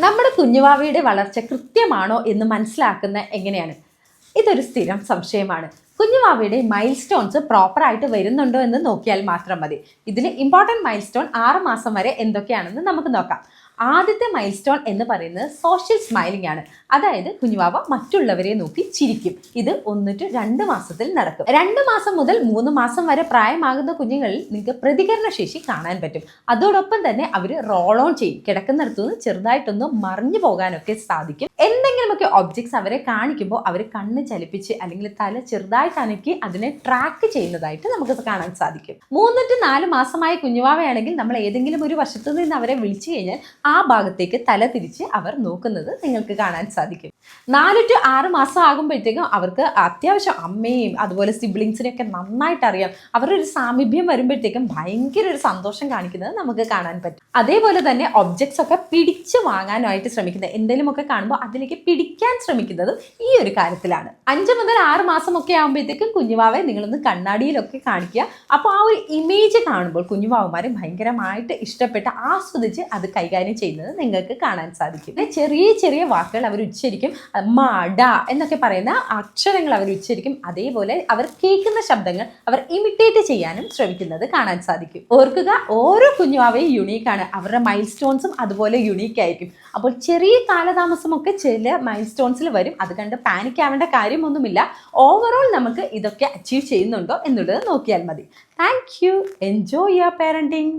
നമ്മുടെ കുഞ്ഞുവാവയുടെ വളർച്ച കൃത്യമാണോ എന്ന് മനസ്സിലാക്കുന്ന എങ്ങനെയാണ്? ഇതൊരു സ്ഥിരം സംശയമാണ്. കുഞ്ഞുവാവയുടെ മൈൽ സ്റ്റോൺസ് പ്രോപ്പറായിട്ട് വരുന്നുണ്ടോ എന്ന് നോക്കിയാൽ മാത്രം മതി. ഇതിൽ ഇമ്പോർട്ടൻറ്റ് മൈൽ സ്റ്റോൺ 6 മാസം വരെ എന്തൊക്കെയാണെന്ന് നമുക്ക് നോക്കാം. ആദ്യത്തെ മൈൽ സ്റ്റോൺ എന്ന് പറയുന്നത് സോഷ്യൽ സ്മൈലിംഗ് ആണ്. അതായത് കുഞ്ഞുവാവ മറ്റുള്ളവരെ നോക്കി ചിരിക്കും. ഇത് 1 to 2 മാസത്തിൽ നടക്കും. 2 മാസം മുതൽ 3 മാസം വരെ പ്രായമാകുന്ന കുഞ്ഞുങ്ങളിൽ നിങ്ങൾക്ക് പ്രതികരണ ശേഷി കാണാൻ പറ്റും. അതോടൊപ്പം തന്നെ അവർ റോൾ ഓൺ ചെയ്യും. കിടക്കുന്നിടത്തുനിന്ന് ചെറുതായിട്ടൊന്ന് മറിഞ്ഞു പോകാനൊക്കെ സാധിക്കും. എന്തെങ്കിലുമൊക്കെ ഒബ്ജക്ട്സ് അവരെ കാണിക്കുമ്പോൾ അവർ കണ്ണ് ചലിപ്പിച്ച് അല്ലെങ്കിൽ തല ചെറുതായിട്ട് അനക്കി അതിനെ ട്രാക്ക് ചെയ്യുന്നതായിട്ട് നമുക്ക് കാണാൻ സാധിക്കും. 3 to 4 മാസമായ കുഞ്ഞുവാവയാണെങ്കിൽ നമ്മൾ ഏതെങ്കിലും ഒരു വശത്തു നിന്ന് അവരെ വിളിച്ചു കഴിഞ്ഞാൽ ആ ഭാഗത്തേക്ക് തല തിരിച്ച് അവർ നോക്കുന്നത് നിങ്ങൾക്ക് കാണാൻ സാധിക്കും. 4 to 6 മാസം ആകുമ്പോഴത്തേക്കും അവർക്ക് അത്യാവശ്യം അമ്മയും അതുപോലെ സിബ്ലിങ്സിനെയൊക്കെ നന്നായിട്ട് അറിയാം. അവരുടെ ഒരു സാമീപ്യം വരുമ്പോഴത്തേക്കും ഭയങ്കര ഒരു സന്തോഷം കാണിക്കുന്നത് നമുക്ക് കാണാൻ പറ്റും. അതേപോലെ തന്നെ ഒബ്ജക്ട്സ് ഒക്കെ പിടിച്ചു വാങ്ങാനായിട്ട് ശ്രമിക്കുന്നത്, എന്തെങ്കിലുമൊക്കെ കാണുമ്പോൾ അതിലേക്ക് പിടിക്കാൻ ശ്രമിക്കുന്നതും ഈ ഒരു കാര്യത്തിലാണ്. 5 മുതൽ 6 മാസമൊക്കെ ആകുമ്പോഴത്തേക്കും കുഞ്ഞുവാവയെ നിങ്ങളൊന്ന് കണ്ണാടിയിലൊക്കെ കാണിക്കുക. അപ്പോൾ ആ ഒരു ഇമേജ് കാണുമ്പോൾ കുഞ്ഞുവാവമാരെ ഭയങ്കരമായിട്ട് ഇഷ്ടപ്പെട്ട് ആസ്വദിച്ച് അത് കൈകാര്യം ചെയ്യുന്നത് നിങ്ങൾക്ക് കാണാൻ സാധിക്കും. ചെറിയ ചെറിയ വാക്കുകൾ അവർ ഉച്ചരിക്കും. മാഡ എന്നൊക്കെ പറയുന്ന അക്ഷരങ്ങൾ അവർ ഉച്ചരിക്കും. അതേപോലെ അവർ കേൾക്കുന്ന ശബ്ദങ്ങൾ അവർ ഇമിറ്റേറ്റ് ചെയ്യാനും ശ്രമിക്കുന്നത് കാണാൻ സാധിക്കും. ഓർക്കുക, ഓരോ കുഞ്ഞുവാവയും യുണീക്കാണ്. അവരുടെ മൈൽ സ്റ്റോൺസും അതുപോലെ യുണീക്ക് ആയിരിക്കും. അപ്പോൾ ചെറിയ കാലതാമസമൊക്കെ ചില മൈൽ സ്റ്റോൺസിൽ വരും. അത് കണ്ട് പാനിക് ആവേണ്ട കാര്യമൊന്നുമില്ല. ഓവറോൾ നമുക്ക് ഇതൊക്കെ അച്ചീവ് ചെയ്യുന്നുണ്ടോ എന്നുള്ളത് നോക്കിയാൽ മതി. Thank you. Enjoy your parenting.